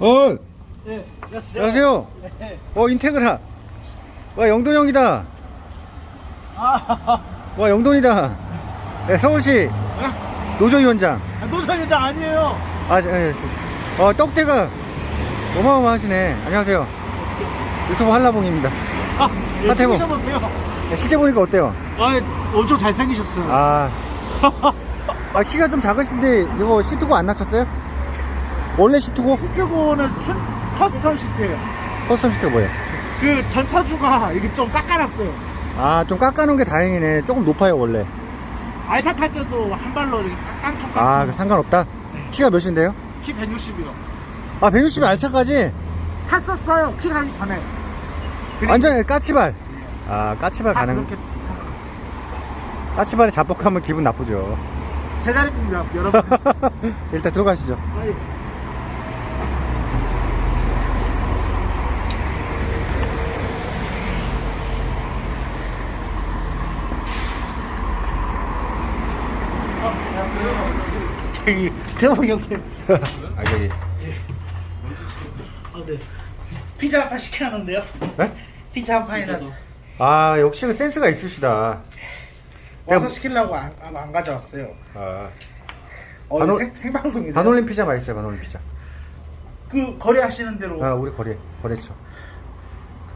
네, 안녕하세요. 네. 인테그라. 와, 영돈 형이다. 와, 영돈이다. 네, 서울시 노조위원장. 노조위원장 아니에요. 떡대가 어마어마하시네. 안녕하세요. 유튜브 한라봉입니다. 예, 찍으셨는데요. 네, 실제 보니까 어때요? 엄청 잘생기셨어요. 키가 좀 작으신데 이거 시트고 안 낮췄어요? 원래 시트고? 시트고는 커스텀 시트예요. 커스텀 시트가 뭐예요? 그 전차주가 이게 좀 깎아놨어요. 좀 깎아놓은 게 다행이네. 조금 높아요 원래. 알차 탈 때도 한 발로 이렇게 깡총깡총. 상관없다? 키가 몇인데요? 키 160이요. 160이 알차까지? 탔었어요. 키 가기 전에. 완전 까치발. 까치발 가능. 그렇게 까치발에 자뻑하면 기분 나쁘죠. 제자리입니다, 여러분. 일단 들어가시죠. 대박 형님. 여기. 네. 피자 한 판 시켜야 하는데요. 네? 피자 한 판이나. 역시 그 센스가 있으시다. 와서 시키려고 안 가져왔어요. 생방송이에요. 반올림 피자 맛있어요, 반올림 피자. 그 거래 하시는 대로. 우리 거래처.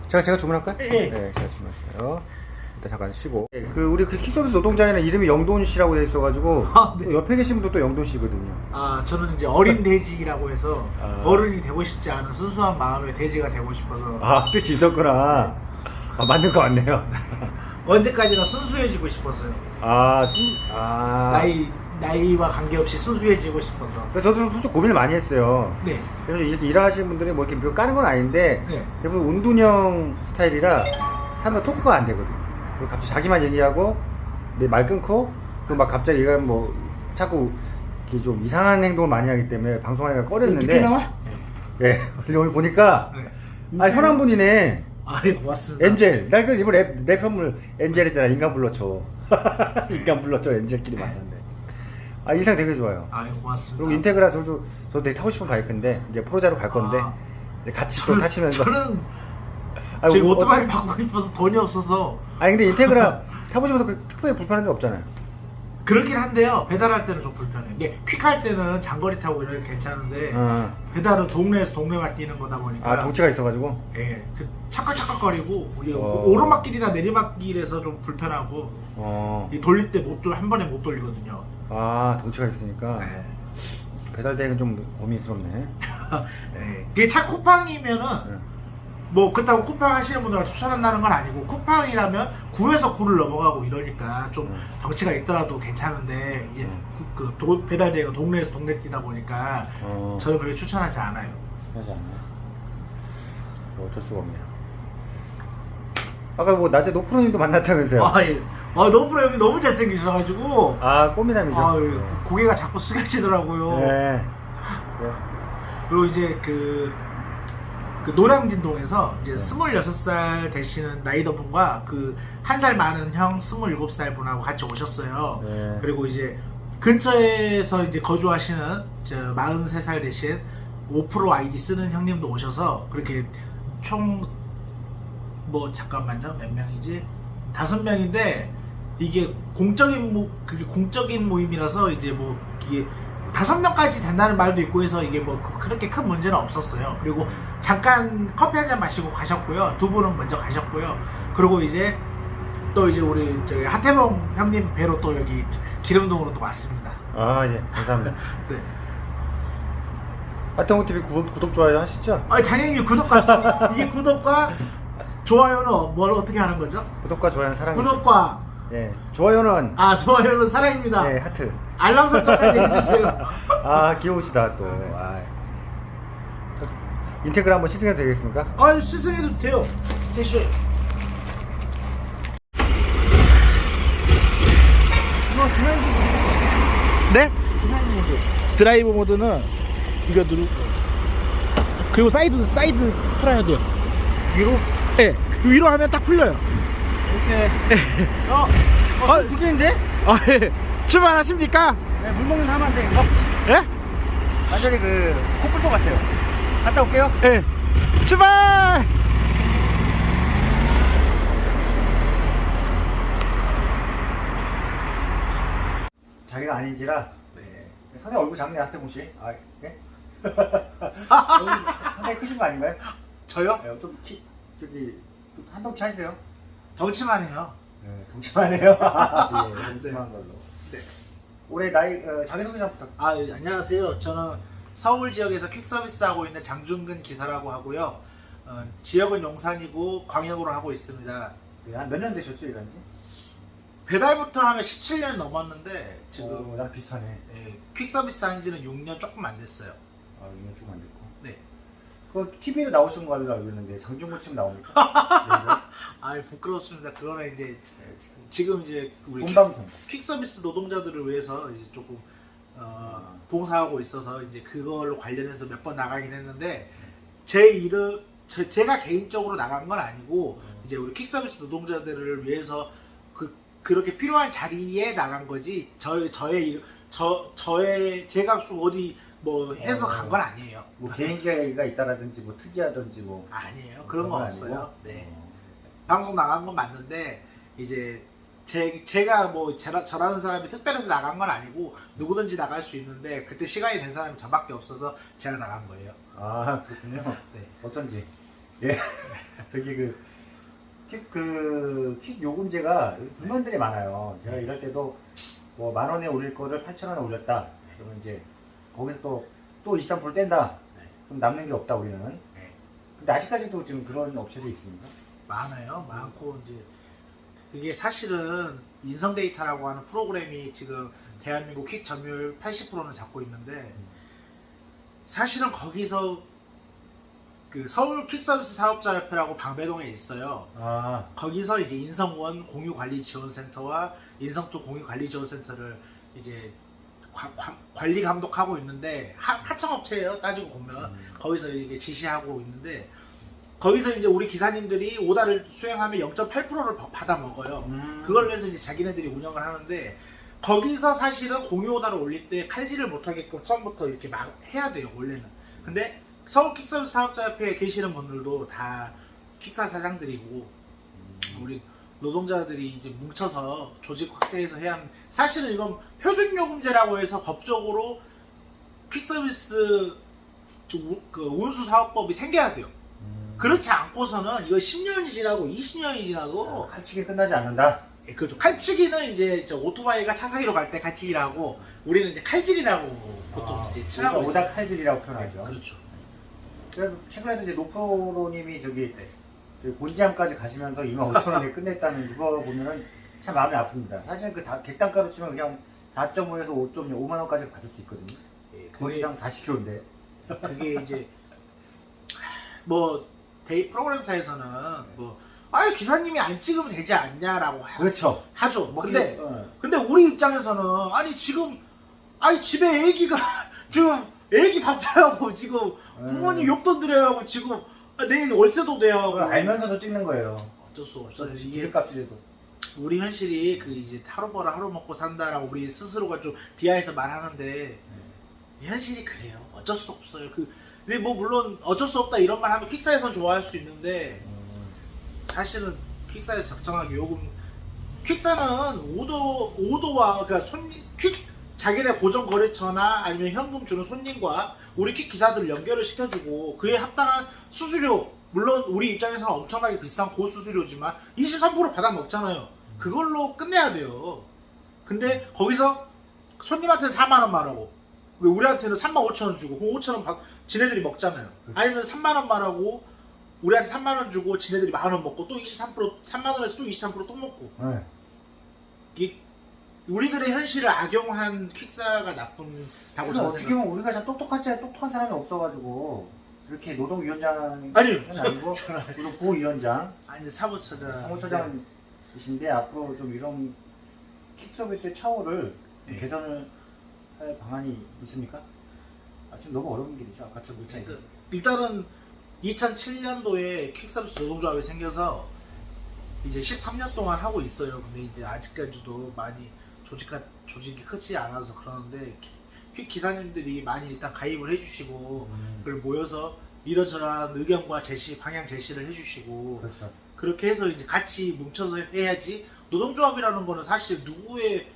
제가 주문할까요? 예. 네, 제가 주문할게요. 일단 잠깐 쉬고. 우리 킥서비스 노동자에는 이름이 영돈 씨라고 돼 있어가지고 네. 옆에 계신 분도 또 영돈 씨거든요. 저는 이제 어린 돼지라고 해서 어른이 되고 싶지 않은 순수한 마음의 돼지가 되고 싶어서. 뜻이 있었구나. 맞는 거 같네요. 언제까지나 순수해지고 싶었어요. 나이와 관계없이 순수해지고 싶어서. 저도 솔직히 고민을 많이 했어요. 네. 그래서 이렇게 일하시는 분들이 뭐 이렇게 까는 건 아닌데 네. 대부분 운둔형 스타일이라 사람과 토크가 안 되거든요. 그리고 갑자기 자기만 얘기하고 내 말 끊고 또 막 갑자기 얘가 뭐 자꾸 이렇게 좀 이상한 행동을 많이 하기 때문에 방송하기가 꺼렸는데. 나와? 네. 오늘 보니까 선한 분이네. 네, 고맙습니다. 엔젤. 나 그 이번 랩 선물 엔젤 했잖아. 인간 불러줘. 인간 불러줘. 엔젤끼리 만났네. 인상 되게 좋아요. 고맙습니다. 그리고 인테그라 저도 되게 타고 싶은 바이크인데 이제 프로자로 갈 건데 이제 같이 또 타시면서. 저는 지금 오토바이 바꾸고 싶어서 돈이 없어서. 근데 인테그라 타고 싶어서 특별히 불편한 적 없잖아요. 그렇긴 한데요. 배달할 때는 좀 불편해. 이게 퀵할 때는 장거리 타고 이런 게 괜찮은데 배달은 동네에서 동네만 뛰는 거다 보니까. 덩치가 있어가지고. 예, 착각거리고 오르막길이나 내리막길에서 좀 불편하고. 이 돌릴 때 한 번에 못 돌리거든요. 덩치가 있으니까. 네. 배달 대행은 좀 고민스럽네. 네. 이게 차 쿠팡이면은 뭐 그렇다고 쿠팡 하시는 분들한테 추천한다는 건 아니고, 쿠팡이라면 9에서 9를 넘어가고 이러니까 좀 덩치가 있더라도 괜찮은데 이제 배달 대행은 동네에서 동네 뛰다 보니까 저는 그렇게 추천하지 않아요. 하지 않나요? 어쩔 수가 없네요. 아까 뭐 낮에 노프로님도 만났다면서요? 노프로 형이 너무 잘생기셔가지고. 꽃미남이죠. 고개가 자꾸 숙여지더라고요. 네. 그리고 이제 그 노량진동에서 이제 26살 되시는 라이더분과 그 1살 많은 형 27살 분하고 같이 오셨어요. 네. 그리고 이제 근처에서 이제 거주하시는 43살 되신 5% 아이디 쓰는 형님도 오셔서 그렇게 총 잠깐만요. 몇 명이지? 5명인데 이게 공적인 모임이라서 이제 이게 5명까지 된다는 말도 있고 해서 이게 그렇게 큰 문제는 없었어요. 그리고 잠깐 커피 한잔 마시고 가셨고요. 두 분은 먼저 가셨고요. 그리고 이제 또 이제 우리 하태봉 형님 뵈러 또 여기 기름동으로 또 왔습니다. 예, 감사합니다. 네. 하태봉 TV 구독 좋아요 하시죠? 당연히 이게 구독과 좋아요는 뭘 어떻게 하는 거죠? 구독과 좋아요는 사랑입니다. 구독과 좋아요는 좋아요는 사랑입니다. 네, 하트. 알람 설정까지 해주세요. 귀여우시다 또. 인테그라 한번 시승해도 되겠습니까? 시승해도 돼요. 스테이션. 이거 드라이브. 네? 드라이브 모드는 이거 누르고, 그리고 사이드 풀어야 돼요. 위로? 네. 위로 하면 딱 풀려요. 이렇게. 죽이는데? 예. 출발하십니까? 네, 물 먹는 사람 안 돼, 이거. 예? 완전히 코뿔소 같아요. 갔다 올게요. 네. 출발! 자기가 아닌지라. 네. 상당히 얼굴 작네, 하태공 씨. 아, 네? 상당히 크신 거 아닌가요? 저요? 네, 저기 좀 한덩치 하세요. 덩치만 해요. 네, 동치만 해요. 예, 동치만 걸로. 네. 올해 나이 자기소개 좀 부탁. 예, 안녕하세요. 저는 서울 지역에서 퀵 서비스 하고 있는 장준근 기사라고 하고요. 지역은 용산이고 광역으로 하고 있습니다. 네, 한 몇 년 되셨죠, 이런지? 배달부터 하면 17년 넘었는데 지금 나랑 비슷하네. 퀵 서비스 한 지는 6년 조금 안 됐어요. 아, 2년 조금 안 됐고. 네. 그 TV에 나오신 걸로 알고 있는데 장준근 침 나옵니까? 부끄럽습니다. 그거는 이제 지금 이제 우리 본방송. 퀵 서비스 노동자들을 위해서 이제 조금 봉사하고 있어서 이제 그걸로 관련해서 몇 번 나가긴 했는데 제가 개인적으로 나간 건 아니고 이제 우리 퀵 서비스 노동자들을 위해서 그렇게 필요한 자리에 나간 거지 제가 어디 뭐 해서 간 건 아니에요. 뭐 개인기가 있다라든지 뭐 특이하든지 뭐 아니에요. 그런 거 건 없어요. 아니고? 네. 방송 나간 건 맞는데 이제 제가 뭐 저라는 사람이 특별해서 나간 건 아니고 누구든지 나갈 수 있는데 그때 시간이 된 사람이 저밖에 없어서 제가 나간 거예요. 아, 그렇군요. 네. 어쩐지. 예. 저기 퀵 요금제가 불만들이 많아요. 제가 이럴 때도 뭐 10,000원에 올릴 거를 8,000원에 올렸다. 그러면 이제 거기서 또 23% 뗀다. 네. 그럼 남는 게 없다, 우리는. 네. 근데 아직까지도 지금 그런 업체도 있습니까? 많아요. 많고 이제 이게 사실은 인성 데이터라고 하는 프로그램이 지금 대한민국 퀵 점유율 80%는 잡고 있는데 사실은 거기서 그 서울 퀵 서비스 사업자 협회라고 방배동에 있어요. 아, 거기서 이제 인성원 공유관리지원센터와 인성투 공유관리지원센터를 이제 관리 감독하고 있는데 하청업체예요. 따지고 보면 거기서 이게 지시하고 있는데 거기서 이제 우리 기사님들이 오다를 수행하면 0.8%를 받아 먹어요. 그걸 해서 이제 자기네들이 운영을 하는데 거기서 사실은 공유 오다를 올릴 때 칼질을 못하게끔 처음부터 이렇게 막 해야 돼요. 원래는. 근데 서울 퀵서비스 사업자협회에 계시는 분들도 다 퀵사 사장들이고 우리 노동자들이 이제 뭉쳐서 조직 확대해서 해야 하는 사실은 이건 표준요금제라고 해서 법적으로 퀵서비스 그 운수사업법이 생겨야 돼요. 그렇지 않고서는 이거 10년이 지나고 20년이 지나도 칼치기 끝나지 않는다. 그렇죠. 칼치기는 이제 오토바이가 차 사이로 갈 때 칼치기라고 우리는 이제 칼질이라고 보통 이제 칭하고 오다 있어요. 칼질이라고 표현하죠. 그렇죠. 최근에도 이제 노프로님이 저기 곤지암까지 가시면서 25,000원에 끝냈다는 그거 보면은 참 마음이 아픕니다. 사실 그 객단가로 치면 그냥 4.5에서 5.5만 원까지 받을 수 있거든요. 거의 이상 40km인데. 그게 이제 뭐 데이 프로그램사에서는 뭐 기사님이 안 찍으면 되지 않냐라고 그렇죠. 하죠. 뭐 근데 어. 근데 우리 입장에서는 지금 집에 애기가 지금 애기 밥 줘야하고 지금 부모님 용돈 드려야 하고 지금 내일 월세도 내야 하고 그걸 알면서도 찍는 거예요. 어쩔 수 없어요. 이게 기름값이라도. 우리 현실이 그 이제 하루 벌어 하루 먹고 산다라고 우리 스스로가 좀 비하해서 말하는데 현실이 그래요. 어쩔 수 없어요. 근데 뭐 물론 어쩔 수 없다 이런 말 하면 퀵사에선 좋아할 수 있는데 사실은 퀵사에서 적정하게 요금 퀵사는 오도와 그러니까 손님 자기네 고정 거래처나 아니면 현금 주는 손님과 우리 퀵 기사들을 연결을 시켜주고 그에 합당한 수수료 물론 우리 입장에서는 엄청나게 비싼 고수수료지만 23% 받아 먹잖아요. 그걸로 끝내야 돼요. 근데 거기서 손님한테 4만원 말하고 왜 우리한테는 35,000원 주고 그 5,000원 지네들이 먹잖아요. 아니면 3만원 말하고 우리한테 3만원 주고 지네들이 만원 먹고 또 23% 3만원에서 또 23% 또 먹고 이게 우리들의 현실을 악용한 퀵사가 나쁜다고 저는 어떻게 보면 우리가 참 똑똑한 사람이 없어가지고 이렇게 노동위원장 아니요. 아니고 그리고 부위원장 사무처장이신데 앞으로 좀 이런 퀵 서비스의 차후를 네. 개선을 할 방안이 있습니까? 지금 너무 어려운 길이죠. 아까 물차이. 그러니까 일단은 2007년도에 퀵 서비스 노동조합이 생겨서 이제 13년 동안 하고 있어요. 근데 이제 아직까지도 많이 조직이 크지 않아서 그러는데 퀵 기사님들이 많이 일단 가입을 해주시고 그걸 모여서 이러저러한 의견과 제시, 방향 제시를 해주시고 그렇죠. 그렇게 해서 이제 같이 뭉쳐서 해야지. 노동조합이라는 거는 사실 누구의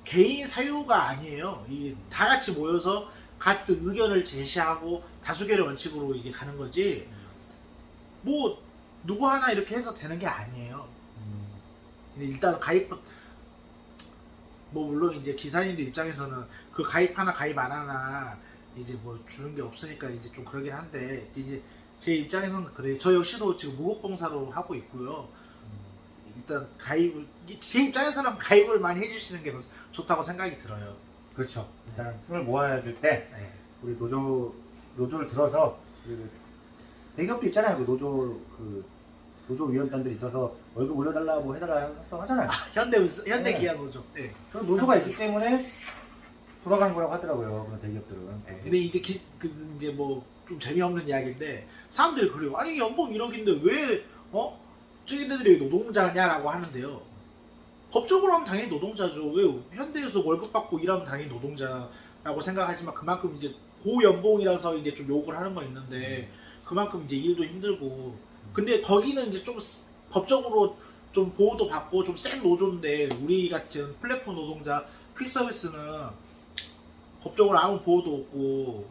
개인 사유가 아니에요. 이 다 같이 모여서 같은 의견을 제시하고 다수결의 원칙으로 이제 가는 거지. 뭐 누구 하나 이렇게 해서 되는 게 아니에요. 근데 일단 가입 뭐 물론 이제 기사님들 입장에서는 그 가입 하나 가입 안 하나 이제 뭐 주는 게 없으니까 이제 좀 그러긴 한데 이제 제 입장에서는 그래요. 저 역시도 지금 무급봉사로 하고 있고요. 일단 가입을 제 입장에서는 가입을 많이 해주시는 게 더 좋다고 생각이 들어요. 그렇죠. 일단 힘을 모아야 될 때 네. 우리 노조를 들어서 그 대기업도 있잖아요. 그 노조 위원단들이 있어서 월급 올려달라 뭐 해달라 해서 하잖아요. 현대 기아 노조. 네. 그 노조가 있기 때문에 돌아가는 거라고 하더라고요. 그런 대기업들은. 네. 근데 이제 이제 뭐 좀 재미없는 이야기인데 사람들이 그래요. 아니 연봉 1억인데 왜 저기네들이 노동자냐라고 하는데요. 법적으로 하면 당연히 노동자죠. 왜 현대에서 월급 받고 일하면 당연히 노동자라고 생각하지만 그만큼 이제 고연봉이라서 이제 좀 욕을 하는 건 있는데 그만큼 이제 일도 힘들고 근데 거기는 이제 좀 법적으로 좀 보호도 받고 좀 센 노조인데 우리 같은 플랫폼 노동자 퀵서비스는 법적으로 아무 보호도 없고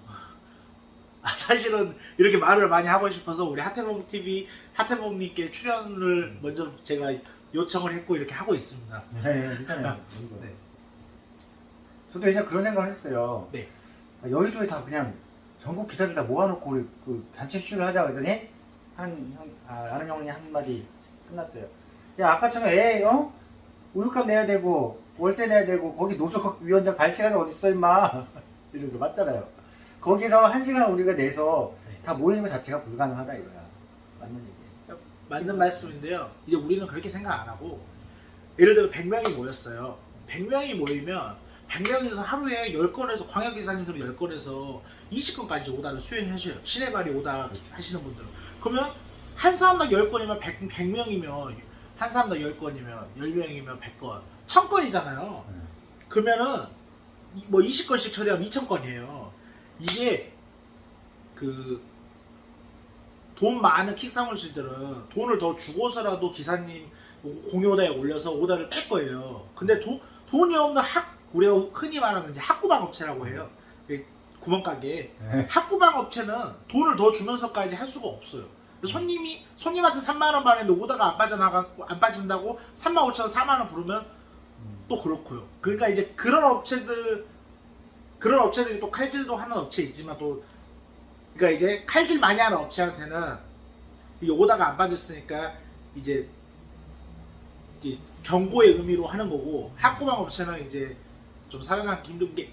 사실은 이렇게 말을 많이 하고 싶어서 우리 하태봉 TV 하태봉님께 출연을 먼저 제가 요청을 했고 이렇게 하고 있습니다. 네, 괜찮아요. 네. 저도 예전에 그런 생각을 했어요. 네. 여의도에 다 그냥 전국 기사들 다 모아놓고 우리 그 단체 수주를 하자 그러더니 아는 형이 한마디 끝났어요. 야 아까처럼 우유값 내야 되고 월세 내야 되고 거기 노조 위원장 갈 시간이 어딨어 임마 이러면서 맞잖아요. 거기서 1시간 우리가 내서 다 모이는 것 자체가 불가능하다 이거야. 맞는 얘기예요. 맞는 말씀인데요. 이제 우리는 그렇게 생각 안 하고 예를 들어 100명이 모였어요. 100명이 모이면 100명에서 하루에 10건에서 광역기사님들은 10건에서 20건까지 오다를 수행하셔요. 시내발이 오다 하시는 분들은. 그러면 한 사람당 10건이면 100명이면 한 사람당 10건이면 10명이면 100건 1000건이잖아요. 그러면은 뭐 20건씩 처리하면 2000건이에요. 이게 돈 많은 킥사무실들은 돈을 더 주고서라도 기사님 공유오다에 올려서 오다를 뺄 거예요. 근데 돈이 없는 우리가 흔히 말하는 이제 학구방 업체라고 해요. 구멍가게. 학구방 업체는 돈을 더 주면서까지 할 수가 없어요. 손님한테 3만원 받는데 오다가 안 빠진다고 35,000원, 4만원 부르면 또 그렇고요. 그러니까 이제 그런 업체들이 또 칼질도 하는 업체 있지만 또 그러니까 이제 칼질 많이 하는 업체한테는 이게 오다가 안 빠졌으니까 이제 경고의 의미로 하는 거고 학구방 업체는 이제 좀 살아남기 힘든 게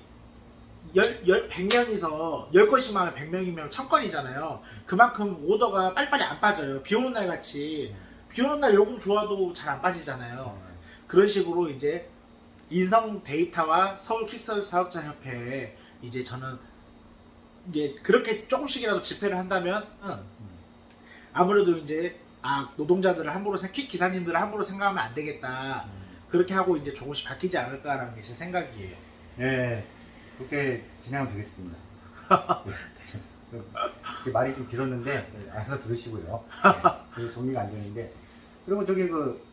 100명이서 10건씩만 하면 100명이면 1000건이잖아요. 그만큼 오더가 빨리빨리 안 빠져요. 비 오는 날 같이 비 오는 날 요금 좋아도 잘 안 빠지잖아요. 그런 식으로 이제 인성 데이터와 서울 퀵서비스 사업자 협회에 이제 저는 이제 그렇게 조금씩이라도 집회를 한다면 아무래도 이제 노동자들을 함부로 퀵 기사님들을 함부로 생각하면 안 되겠다. 그렇게 하고 이제 조금씩 바뀌지 않을까라는 게 제 생각이에요. 네, 그렇게 진행하면 되겠습니다. 네, 말이 좀 길었는데 알아서 들으시고요. 네, 정리가 안 되는데 그리고 저기 그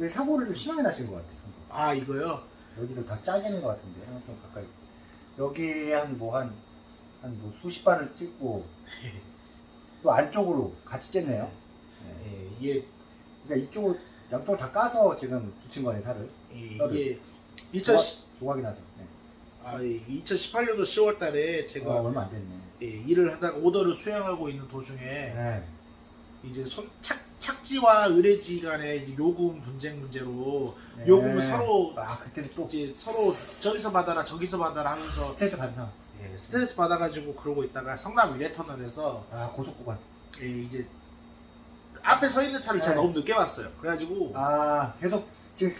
사고를 좀 심하게 나신 것 같아요. 이거요? 여기도 다 짜기는 것 같은데 좀 가까이 여기 한 수십 반을 찍고 또 안쪽으로 같이 쨌네요. 네, 이게 그러니까 양쪽을 다 까서 지금 붙인 거네 살을. 이게 조각이 나서. 네. 2018년도 10월달에 제가 얼마 안 됐네. 일을 하다가 오더를 수행하고 있는 도중에 네. 이제 착지와 의뢰지 간의 이제 요금 분쟁 문제로 네. 요금을 서로 그때는 또 이제 서로 저기서 받아라 저기서 받아라 하면서 스트레스 받아서. 스트레스 받아가지고 그러고 있다가 성남 위례터널에서 고속구간. 이제 앞에 서 있는 차를 제가 네. 너무 늦게 왔어요. 그래가지고 계속 지금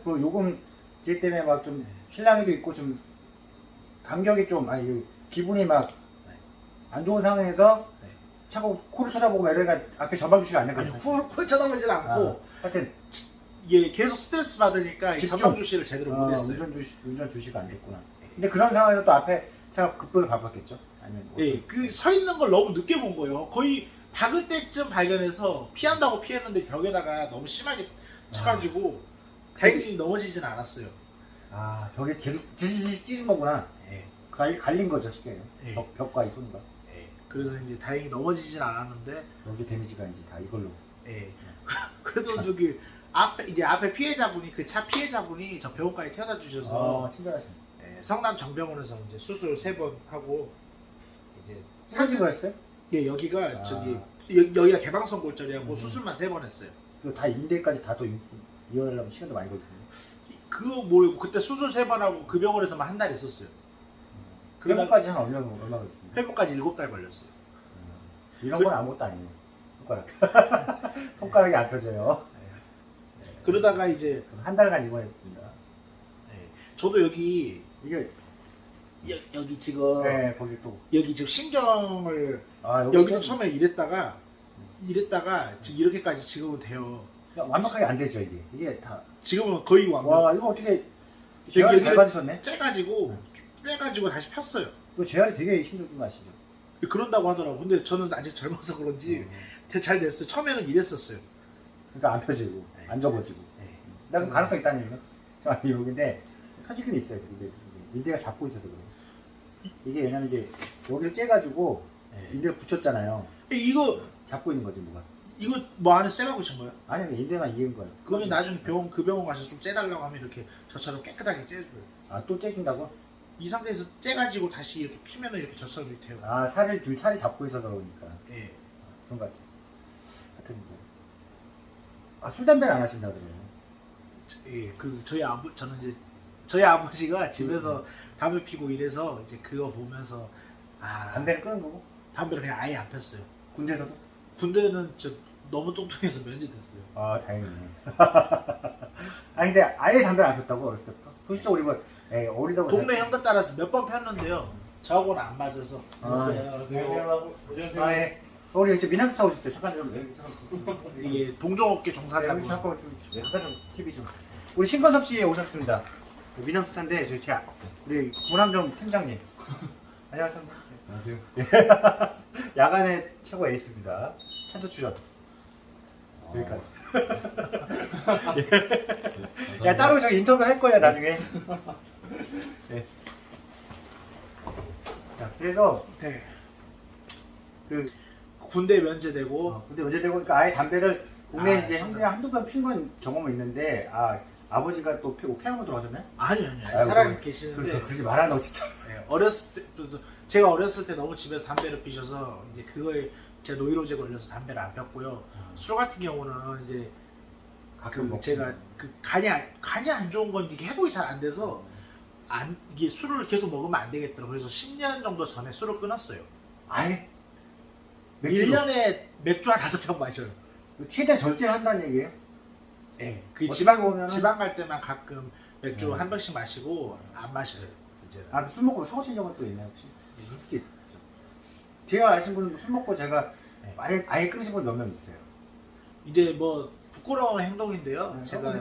요금 질 때문에 막 좀 실랑이도 있고 좀 감격이 좀 기분이 막 안 좋은 상황에서 자꾸 코를 쳐다보고 이러니까 앞에 전방 주시가 안 아니 되거든요. 콜 쳐다보진 않고 하여튼 이게 계속 스트레스 받으니까 집중. 전방 주시를 제대로 못했어요. 운전 주시가 안 됐구나. 근데 그런 상황에서 또 앞에 차가 급도를 밟았겠죠. 아니면 예, 그 서 있는 걸 너무 늦게 본 거예요. 거의 박을 때쯤 발견해서 피한다고 피했는데 벽에다가 너무 심하게 쳐가지고 다행히 넘어지진 않았어요. 아 벽에 계속 지지직 찌른 거구나. 예, 갈린 거죠 쉽게. 예. 벽과 이 손과. 예. 그래서 이제 다행히 넘어지진 않았는데, 여기 데미지가 이제 다 이걸로. 예. 그래도 저기 앞에 피해자분이 그 차 피해자분이 저 병원까지 태워다 주셔서 친절하시네. 예, 성남 정병원에서 이제 수술 3번 하고 이제 사진 거였어요? 예, 여기가 아. 저기 여기가 개방성 골절이하고 음. 수술만 3번 했어요. 다 인대까지 다 또 이어내려면 시간도 많이 걸리거든요. 그거 모르고 그때 수술 3번 하고 그 병원에서만 한 달 있었어요. 회복까지 한 얼마 걸렸습니다. 회복까지 7달 걸렸어요. 이런 건 아무것도 아니에요. 손가락. 손가락이 안 펴져요. 그러다가 이제 한 달간 입원했습니다. 예, 저도 여기 이게 여기 지금 네 거기 또 여기 지금 신경을 여기 여기서 처음에 이랬다가 지금 이렇게까지 지금은 돼요. 완벽하게 안 되죠 이게 다. 지금은 거의 완벽. 와 이거 어떻게 저기 재활 잘 여기를 받으셨네? 째가지고 빼가지고 다시 폈어요. 이거 재활이 되게 힘들긴 하시죠. 그런다고 하더라고. 근데 저는 아직 젊어서 그런지 잘 됐어요. 처음에는 이랬었어요. 그러니까 안 펴지고 네. 안 접어지고. 네. 나 그럼 가능성 있다는 얘기네. 자 여기인데 펴지긴 있어요. 근데 인대가 잡고 있어서 그래요. 이게 왜냐면 이제 여기를 째가지고 네. 인대를 붙였잖아요. 이거 잡고 있는 거지 뭐가. 이거 뭐 안에 쇠가 붙인 거예요? 아니 인대만 이은 거예요. 그러면 나중에 그 병원 가서 좀 째달라고 하면 이렇게 저처럼 깨끗하게 째줘요. 또 째준다고? 이 상태에서 째가지고 다시 이렇게 피면은 이렇게 저처럼 이렇게 돼요. 살을 지금 살이 잡고 있어서 그러니까. 예. 그런 것 같아요. 하여튼 술 담배는 안 하신다 그래요. 예, 저는 이제 저희 아버지가 집에서 담배 피고 이래서 이제 그거 보면서 담배는 끊은 거고? 담배를 그냥 아예 안 폈어요. 군대에서도? 군대는 너무 뚱뚱해서 면제됐어요. 다행이네. 아니 근데 아예 담배를 안 폈다고 어렸을 때부터? 소식적으로 이거 어리다고. 동네 형들 따라서 몇 번 폈는데요. 저하고는 안 맞아서. 안녕하세요. 예. 우리 이제 미남스타 오셨어요. 잠깐 좀. 이게 동종업계 네, 종사자고. 잠깐 좀 TV 좀. 우리 신건섭 씨 오셨습니다. 미남스타인데 저희 우리 구남정 팀장님. 안녕하세요. 안녕하세요. 야간의 최고 에이스입니다. 찬조 출연. 여기까지. 야 따로 저기 인터뷰 할 거야 나중에. 네. 자 그래서 네. 그 군대 면제되고. 근데 언제 되고 그러니까 아예 담배를 동네 이제 진짜. 형들이랑 한두 번 핀 건 경험은 있는데 아버지가 또 폐암으로 돌아가셨나요? 아니 아이고, 사람이 계시는데. 그러지 마라 너 진짜. 네, 제가 어렸을 때 너무 집에서 담배를 피셔서 이제 그거에 제가 노이로제 걸려서 담배를 안 폈고요. 술 같은 경우는 이제 가끔 먹고. 제가 간이 안 좋은 건 이게 회복이 잘 안 돼서 이게 술을 계속 먹으면 안 되겠더라고요. 그래서 10년 정도 전에 술을 끊었어요. 아예? 맥주로? 1년에 맥주 한 5병 마셔요. 최대한 절제를 한다는 얘기예요? 네, 그 어떻게 지방 보면은- 지방 갈 때만 가끔 맥주 한 병씩 마시고 안 마셔요. 이제. 술 먹고 사고 친 적은 또 있나요 혹시? 있을 수도 있죠. 제가 아신 분은 술 먹고 제가 네. 아예 끊으신 분 몇 명 있어요. 이제 뭐 부끄러운 행동인데요. 제가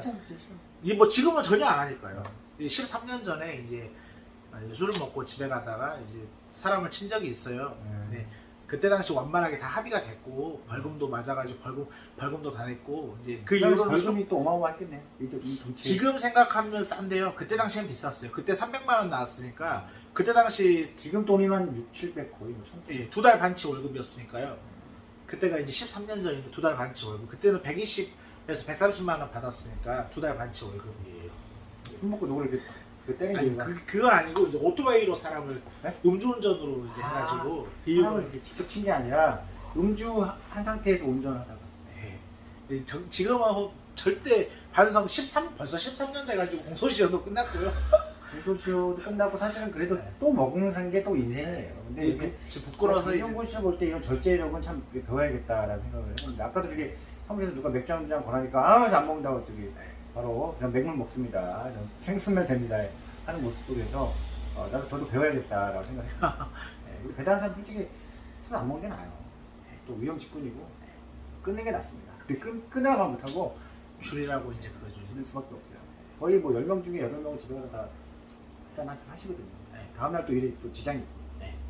이게 뭐 지금은 전혀 안 하니까요. 13년 전에 이제 술을 먹고 집에 가다가 이제 사람을 친 적이 있어요. 네. 그때 당시 완만하게 다 합의가 됐고 벌금도 맞아가지고 벌금도 다 냈고 이제 그 이후로는 벌금이 또 어마어마했겠네요. 이 동치. 지금 생각하면 싼데요. 그때 당시엔 비쌌어요. 그때 300만 원 나왔으니까 그때 당시 지금 돈이면 6, 700 거의 뭐 1000. 2달 반치 월급이었으니까요. 그때가 이제 13년 전인데 2달 반치 월급. 그때는 120에서 130만 원 받았으니까 2달 반치 월급이에요. 술 먹고 누구를 이렇게 때리는 아니 이유가? 그건 아니고 이제 오토바이로 사람을 네? 음주운전으로 이제 해가지고 그 이유는 사람을 이렇게 직접 친 게 아니라 음주 한 상태에서 운전을 하다가. 네. 지금은 절대 벌써 13년 돼가지고 공소시효도 끝났고요. 공소시효도 끝나고 사실은 그래도 또 먹는 게 또 인생이에요. 근데 이게 부끄러워서 이제 이정곤 씨를 볼 때 이런 절제력은 참 배워야겠다라는 생각을 했는데 아까도 저기 사무실에서 누가 맥주 한 잔 권하니까 안 먹는다고 저기 바로 그냥 맥물 먹습니다. 생수면 됩니다. 하는 모습 속에서 저도 배워야겠다라고 생각했어요. 우리 배달하는 사람 솔직히 술 안 먹는 게 나아요. 또 위험 직군이고 끊는 게 낫습니다. 근데 끊으라고 못하고 줄이라고 이제 그러죠. 줄일 수밖에 없어요. 거의 뭐 10명 중에 8명은 집에 가서 다 일단 하시거든요. 다음날 또 일에 또 지장이 있고.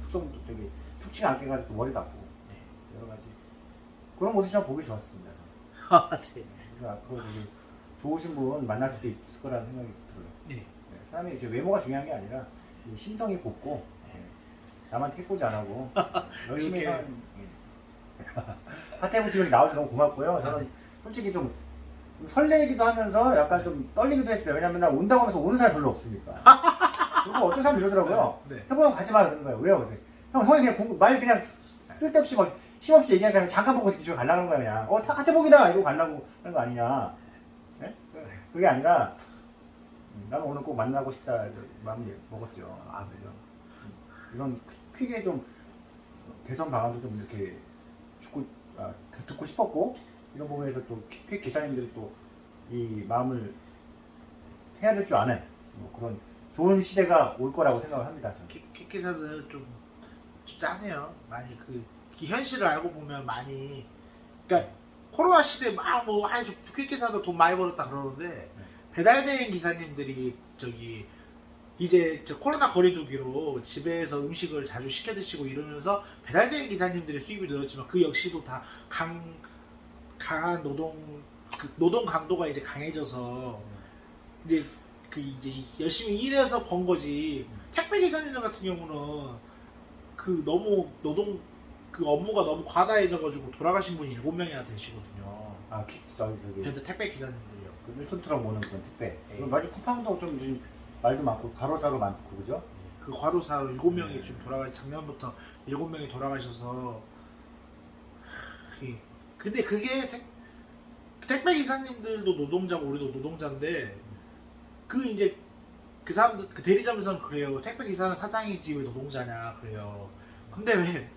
숙성도 저기 숙취가 안 깨가지고 머리도 아프고 네. 여러 가지 그런 모습이 참 보기 좋았습니다. 네. 그래서 앞으로 되게 좋으신 분 만날 수도 있을 거라는 생각이 들어요. 네. 네, 사람이 이제 외모가 중요한 게 아니라 이 심성이 곱고 네, 남한테 해코지 안 하고 열심히 이렇게. 사는 하태부 팀에서 나와서 너무 고맙고요. 저는 솔직히 좀 설레기도 하면서 약간 좀 떨리기도 했어요. 왜냐면 나 온다고 하면서 오는 사람이 별로 없으니까. 그리고 어떤 사람이 이러더라고요. 네. 해보면 가지 마 그러는 거예요. 왜요? 그래. 형이 그냥 말 그냥 쓸데없이 막 심없이 얘기하니까 그냥 잠깐 보고 집에 가려는 거야 그냥. 하태복이다 이러고 가려고 하는 거 아니냐. 네? 그게 아니라 나는 오늘 꼭 만나고 싶다 마음을 먹었죠. 아, 네. 이런 퀵에 좀 개선 방안도 좀 이렇게 듣고 싶었고 이런 부분에서 또 퀵 기사님들이 또 이 마음을 해야 될 줄 아는 뭐 그런 좋은 시대가 올 거라고 생각을 합니다. 저는. 킥기사들은 좀 짠해요. 많이 그 현실을 알고 보면 많이 그러니까 코로나 시대 막뭐 아니 퀵기사도 돈 많이 벌었다 그러는데 배달대행 기사님들이 저기 이제 저 코로나 거리두기로 집에서 음식을 자주 시켜 드시고 이러면서 배달대행 기사님들의 수입이 늘었지만 그 역시도 다 강한 노동 강도가 이제 강해져서 이제 그 이제 열심히 일해서 번 거지. 택배 기사님들 같은 경우는 그 너무 그 업무가 너무 과다해져가지고 돌아가신 분이 7명이나 되시거든요. 저기 택배 기사님들이요. 그 1톤 트럭 모는 그런 택배. 네. 맞아 쿠팡도 좀 말도 많고 가로사로 많고 그죠? 그 과로사로 7명이 지금 작년부터 7명이 돌아가셔서 근데 그게 택배 기사님들도 노동자고 우리도 노동자인데 그 이제 그 사람들 그 대리점에서는 그래요. 택배 기사는 사장이지 왜 노동자냐 그래요. 근데 왜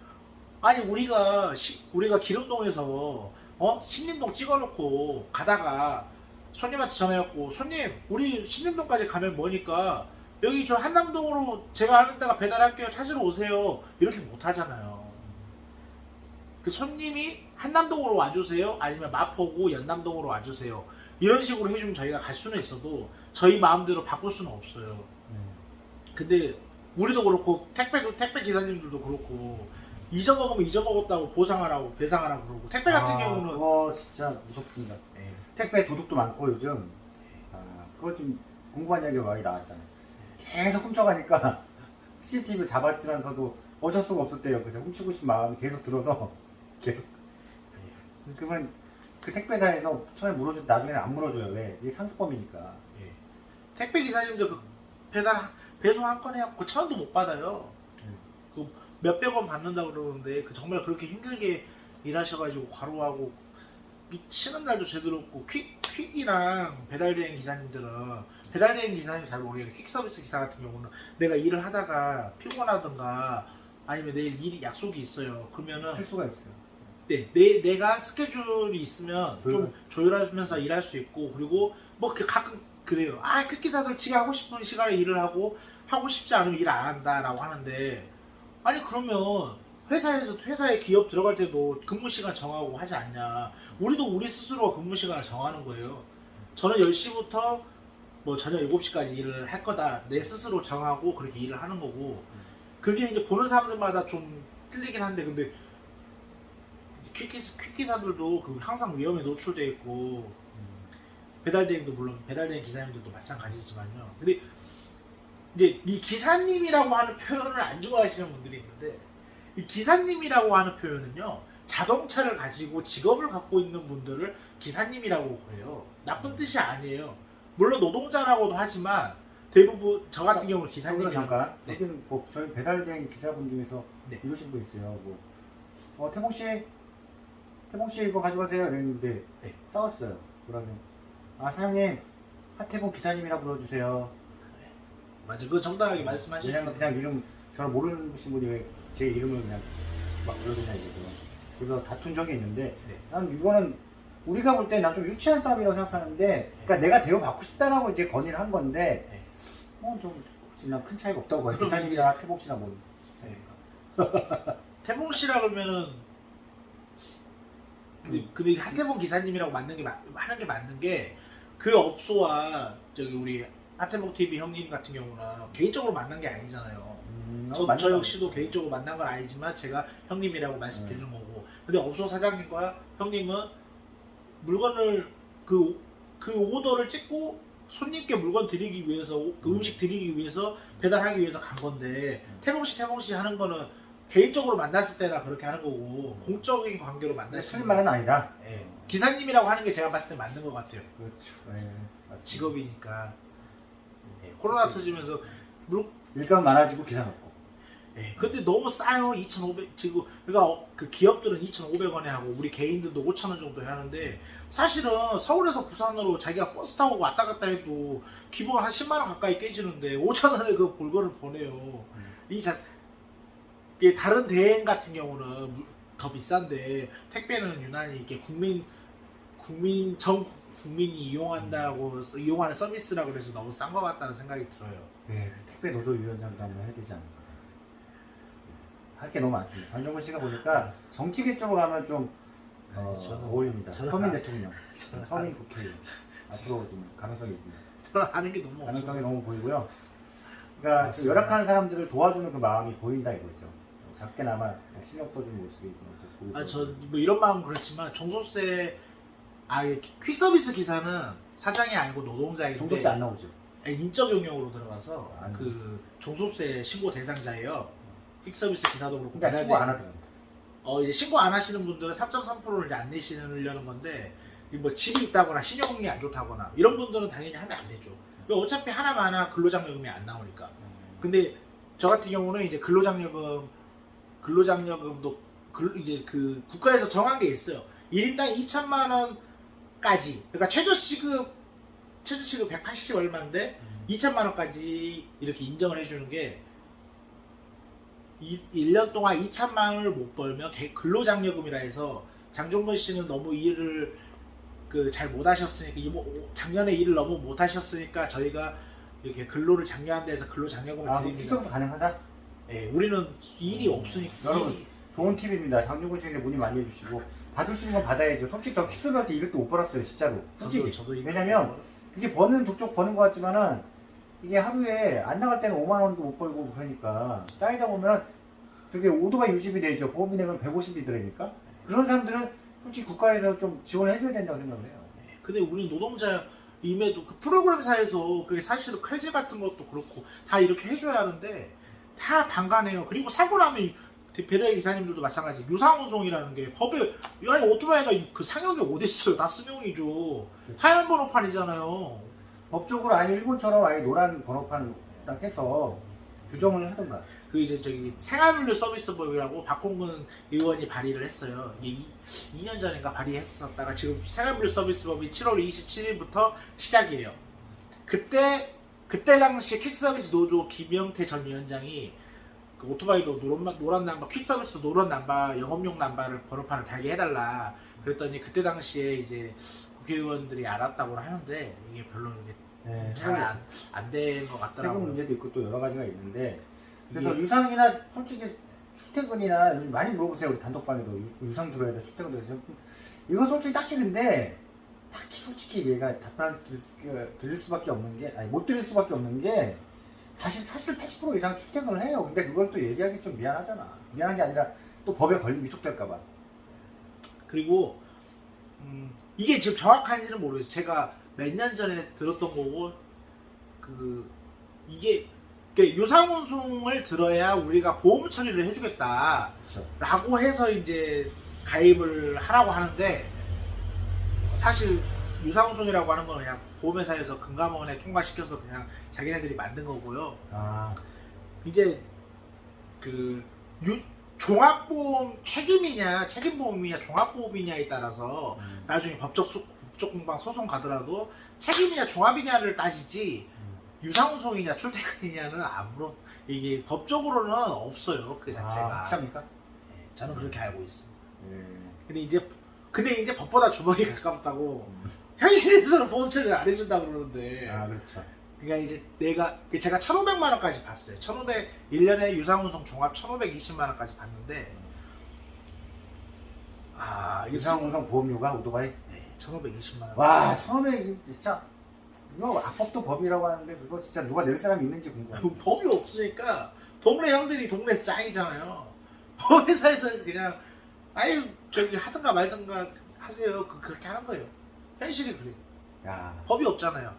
아니 우리가 기름동에서 신림동 찍어놓고 가다가 손님한테 전화했고 손님 우리 신림동까지 가면 뭐니까 여기 저 한남동으로 제가 아는 데가 배달할게요 찾으러 오세요 이렇게 못 하잖아요. 그 손님이 한남동으로 와주세요 아니면 마포구 연남동으로 와주세요 이런 식으로 해주면 저희가 갈 수는 있어도 저희 마음대로 바꿀 수는 없어요. 근데 우리도 그렇고 택배 기사님들도 그렇고 잊어먹으면 잊어먹었다고 보상하라고 배상하라고 그러고 택배 같은 경우는 그거 진짜 무섭습니다. 네. 택배 도둑도 많고 요즘 그거 좀 궁금한 이야기가 많이 나왔잖아요. 계속 훔쳐가니까 CCTV 잡았지만서도 어쩔 수가 없었대요. 그래서 훔치고 싶은 마음이 계속 들어서 계속 그러면 그 택배사에서 처음에 물어줘 나중에는 안 물어줘요. 왜? 이게 상습범이니까. 예. 택배 기사님들 그 배송 한 건 해갖고 1,000원도 못 받아요. 그 몇백 원 받는다고 그러는데 그 정말 그렇게 힘들게 일하셔가지고 과로하고 쉬는 날도 제대로 없고 퀵이랑 배달대행 기사님들은 배달대행 기사님 잘 모르겠는데 퀵 서비스 기사 같은 경우는 내가 일을 하다가 피곤하던가 아니면 내일 일이 약속이 있어요. 그러면은 실수가 있어요. 네, 내가 스케줄이 있으면 좀 조율하면서 일할 수 있고 그리고 뭐 가끔 그래요. 퀵기사들 지가 하고 싶은 시간에 일을 하고 싶지 않으면 일 안 한다라고 하는데 아니 그러면 회사에 기업 들어갈 때도 근무 시간 정하고 하지 않냐. 우리도 우리 스스로가 근무 시간을 정하는 거예요. 저는 10시부터 뭐 저녁 7시까지 일을 할 거다. 내 스스로 정하고 그렇게 일을 하는 거고 그게 이제 보는 사람들마다 좀 틀리긴 한데 근데 퀵기사들도 항상 위험에 노출돼 있고 배달대행도 물론 배달대행 기사님들도 마찬가지지만요. 근데 이제 이 기사님이라고 하는 표현을 안 좋아하시는 분들이 있는데 이 기사님이라고 하는 표현은요 자동차를 가지고 직업을 갖고 있는 분들을 기사님이라고 그래요. 나쁜 뜻이 아니에요. 물론 노동자라고도 하지만 대부분 저 같은 경우는 기사님이 잠깐 네. 여기는 뭐 저희 배달대행 기사분 중에서 네. 이러신 분 있어요. 태봉 씨 이거 가져가세요. 이랬는데 네. 싸웠어요. 그러면 사장님 하태봉 기사님이라 불러주세요. 맞아, 그거 정당하게 말씀하실 수 왜냐면 그냥 이름 저는 모르는 분이 왜 제 이름을 그냥 막 불러주냐 이거죠. 그래서 다툰 적이 있는데 네. 난 이거는 우리가 볼 때 난 좀 유치한 싸움이라고 생각하는데 그러니까 내가 대우받고 싶다라고 이제 건의를 한 건데 네. 좀 큰 차이가 없다고 봐요. 그럼 기사님이랑 하태봉 씨나 뭐. 네. 태봉 씨라 그러면은 근데 하태봉 기사님이라고 하는 게 맞는 게 그 업소와 저기 우리 하태봉 TV 형님 같은 경우는 개인적으로 만난 게 아니잖아요. 저 역시도 개인적으로 만난 건 아니지만 제가 형님이라고 말씀드리는 거고. 근데 업소 사장님과 형님은 물건을 그 오더를 찍고 손님께 물건 드리기 위해서 그 음식 드리기 위해서 배달하기 위해서 간 건데 태봉씨 하는 거는 개인적으로 만났을 때나 그렇게 하는 거고 공적인 관계로 만났을 틀린 말은 아니다. 예. 기사님이라고 하는 게 제가 봤을 때 맞는 것 같아요. 그렇죠. 예, 맞습니다. 직업이니까. 예. 코로나 터지면서 일감 많아지고 기사 높고. 예. 근데 너무 싸요. 2,500 지금 그러니까 그 기업들은 2,500원에 하고 우리 개인들도 5,000원 정도에 하는데 사실은 서울에서 부산으로 자기가 버스 타고 왔다 갔다 해도 기본 한 10만 원 가까이 깨지는데 5,000원에 그 물건을 보내요. 이게 다른 대행 같은 경우는 더 비싼데 택배는 유난히 이게 전 국민이 이용하는 서비스라고 그래서 너무 싼 것 같다는 생각이 들어요. 예, 택배 노조 위원장도 한번 해야 되지 않을까. 할 게 너무 많습니다. 장정근 씨가 보니까 정치계 쪽으로 가면 좀 어울립니다. 서민 대통령, 서민 국회의원 앞으로 좀 가능성이 있습니다. 저는 아는 게 너무 가능성이 너무 보이고요. 그러니까 좀 열악한 사람들을 도와주는 그 마음이 보인다 이거죠. 작게나마 신경 써주는 모습이 보이고. 저 뭐 이런 마음은 그렇지만 종소세 퀵서비스 기사는 사장이 아니고 노동자인데 종소세 안 나오죠. 인적 용역으로 들어가서 그 종소세 신고 대상자예요. 퀵서비스 기사도 그렇고. 그러니까 신고 안 하더라고요. 이제 신고 안 하시는 분들은 3.3%를 이제 안 내시려는 건데 뭐 집이 있다거나 신용이 안 좋다거나 이런 분들은 당연히 하면 안 되죠. 어차피 하나마나 근로장려금이 안 나오니까. 근데 저 같은 경우는 이제 근로장려금도 이제 그 국가에서 정한 게 있어요. 1인당 2천만 원까지. 그러니까 최저시급 180 얼마인데 2천만 원까지 이렇게 인정을 해주는 게 1년 동안 2천만 원을 못 벌면 근로장려금이라 해서 장종건 씨는 너무 일을 잘 못 하셨으니까 작년에 일을 너무 못 하셨으니까 저희가 이렇게 근로를 장려한 데서 근로장려금을 드립니다. 퀵서비스 가능하다? 네, 우리는 일이 없으니까. 여러분 좋은 팁입니다. 장종근 씨에게 문의 많이 해주시고 받을 수 있는 건 받아야죠. 솔직히 저 퀵서비스 할 때 200도 못 벌었어요, 진짜로. 솔직히. 저도 왜냐면 그게 족족 버는 것 같지만은 이게 하루에 안 나갈 때는 5만 원도 못 벌고 그러니까 쌓이다 보면 저게 오토바이 60이 되죠. 보험비 내면 150이 들으니까 그런 사람들은 솔직히 국가에서 좀 지원을 해줘야 된다고 생각을 해요. 근데 우리 노동자임에도 그 프로그램사에서 그게 사실은 쾌제 같은 것도 그렇고 다 이렇게 해줘야 하는데 다 반감해요. 그리고 사고 나면 배달 기사님들도 마찬가지. 유상운송이라는 게 법에 아니 오토바이가 그 상용이 어디 있어요? 다 승용이죠. 그렇죠. 하얀 번호판이잖아요. 법적으로 아니 일본처럼 아예 노란 번호판 딱 해서 규정을 하던가. 그 이제 생활물류 서비스법이라고 박홍근 의원이 발의를 했어요. 이게 2년 전인가 발의했었다가 지금 생활물류 서비스법이 7월 27일부터 시작이에요. 그때 당시 퀵서비스 노조 김영태 전 위원장이 그 오토바이도 노란 남바, 퀵서비스도 노란 남바, 영업용 남바를 번호판을 달게 해달라. 그랬더니 그때 당시에 이제 국회의원들이 알았다고 하는데 이게 별로 잘 안 된 것 같더라고요. 세금 문제도 있고 또 여러 가지가 있는데 그래서 유상이나 솔직히 출퇴근이나 요즘 많이 물어보세요. 우리 단톡방에도 유상 들어야 돼, 출퇴근 들어야 돼. 이거 솔직히 딱히 근데 딱히 솔직히 얘가 답변을 드릴 수밖에 없는 게 못 드릴 수밖에 없는 게 사실 80% 이상 출퇴근을 해요. 근데 그걸 또 얘기하기 좀 미안하잖아. 미안한 게 아니라 또 법에 위촉될까봐. 그리고 이게 지금 정확한지는 모르겠어요. 제가 몇 년 전에 들었던 거고 이게 유상운송을 들어야 우리가 보험 처리를 해주겠다 라고 해서 이제 가입을 하라고 하는데 사실 유상운송이라고 하는 건 그냥 보험회사에서 금감원에 통과시켜서 그냥 자기네들이 만든 거고요. 이제 종합보험 책임보험이냐 종합보험이냐에 따라서 나중에 법적 공방 소송 가더라도 책임이냐 종합이냐를 따지지 유상운송이냐 출퇴근이냐는 아무런 이게 법적으로는 없어요. 그 자체가. 확실합니까? 네, 저는 그렇게 알고 있습니다. 예. 근데 이제 법보다 주머니가 가깝다고 현실에서는 보험 처리를 안 해준다고 그러는데. 그렇죠. 그러니까 이제 제가 1,500만 원까지 봤어요. 1년에 유상운송 종합 1,520만 원까지 봤는데 유상운송 보험료가 오토바이? 네, 1,520만 원. 와, 1,500 진짜 이거 악법도 법이라고 하는데 그거 진짜 누가 낼 사람이 있는지 궁금해. 법이 없으니까 동네 형들이 동네에서 짱이잖아요. 회사에서 그냥 아유 저기 하든가 말든가 하세요. 그렇게 하는 거예요. 현실이 그래요. 야, 법이 없잖아요.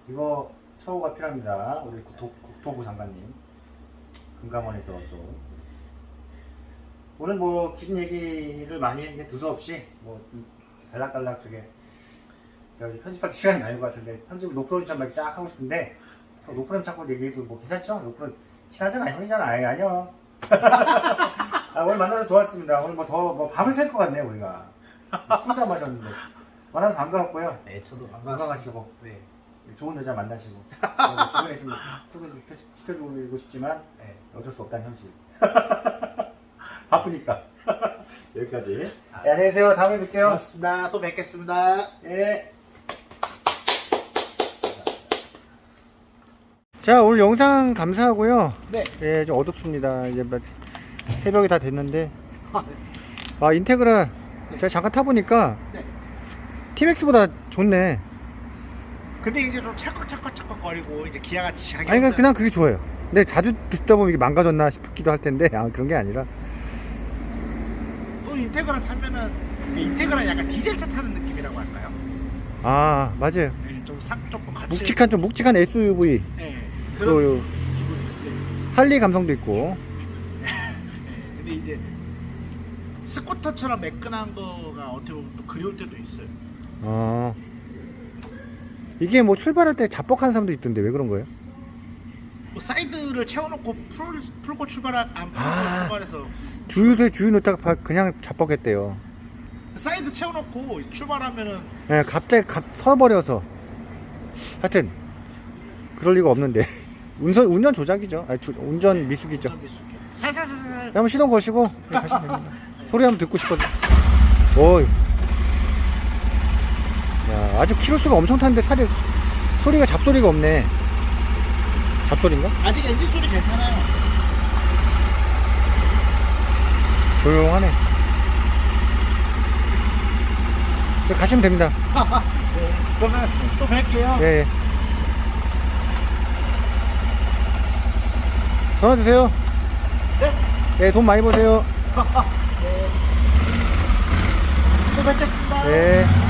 이거 처우가 필요합니다. 우리 국토부 장관님. 금감원에서 좀. 오늘 뭐 긴 얘기를 많이 했는데 두서없이 뭐 달락달락 저게 제가 이제 편집할 때 시간이 아닌 것 같은데 편집을 노프로듀션 막 이렇게 쫙 하고 싶은데 노프로듀션 찾고 얘기해도 뭐 괜찮죠? 노프로 친하잖아, 형이잖아. 아니요. 아, 오늘 만나서 좋았습니다. 오늘 뭐 더 뭐 밤을 샐 것 같네요 우리가. 술도 안 마셨는데 만나서 반가웠고요. 네, 저도 반갑습니다. 건강하시고 네. 좋은 여자 만나시고 주변에 있으면 소개시켜주고 싶지만 네. 어쩔 수 없다는 현실. 바쁘니까. 여기까지. 네, 안녕히 계세요. 다음에 뵐게요. 고맙습니다. 또 뵙겠습니다. 예. 자, 오늘 영상 감사하고요. 네. 예, 좀 어둡습니다. 이제 막 새벽이 다 됐는데. 아, 인테그라 제가 잠깐 타보니까 네. TMX보다 좋네. 근데 이제 좀 찰컥찰컥 거리고 이제 기아가 자기 아니, 그냥 그게 좋아요. 근데 자주 듣다 보면 이게 망가졌나 싶기도 할 텐데, 아, 그런 게 아니라. 또 인테그라 타면은 인테그라 약간 디젤차 타는 느낌이라고 할까요? 아, 맞아요. 네, 조금 같이 좀 묵직한 SUV. 네, 또 그런 요 기분인데. 할리 감성도 있고. 네, 근데 이제 스쿠터처럼 매끈한 거가 어떻게 보면 또 그리울 때도 있어요. 어. 이게 뭐 출발할 때 자뻑한 사람도 있던데 왜 그런 거예요? 뭐 사이드를 채워놓고 풀고 안 풀고 아. 출발해서 주유 놓다가 그냥 자뻑했대요. 사이드 채워놓고 출발하면은 예, 갑자기 서버려서. 하여튼 그럴 리가 없는데. 운전 조작이죠. 아니, 운전 미숙이죠. 살살살살 한번 시동 거시고 네, 가시면 됩니다. 소리 한번 듣고 싶어서. 오이. 야, 아주 키로수가 엄청 탔는데 소리가 잡소리가 없네. 잡소리인가? 아직 엔진 소리 괜찮아요. 조용하네. 네, 가시면 됩니다. 네, 그러면 또 뵐게요. 예, 예. 전화 주세요. 네. 예, 돈 많이 버세요. 네. 또 뵙겠습니다. 예.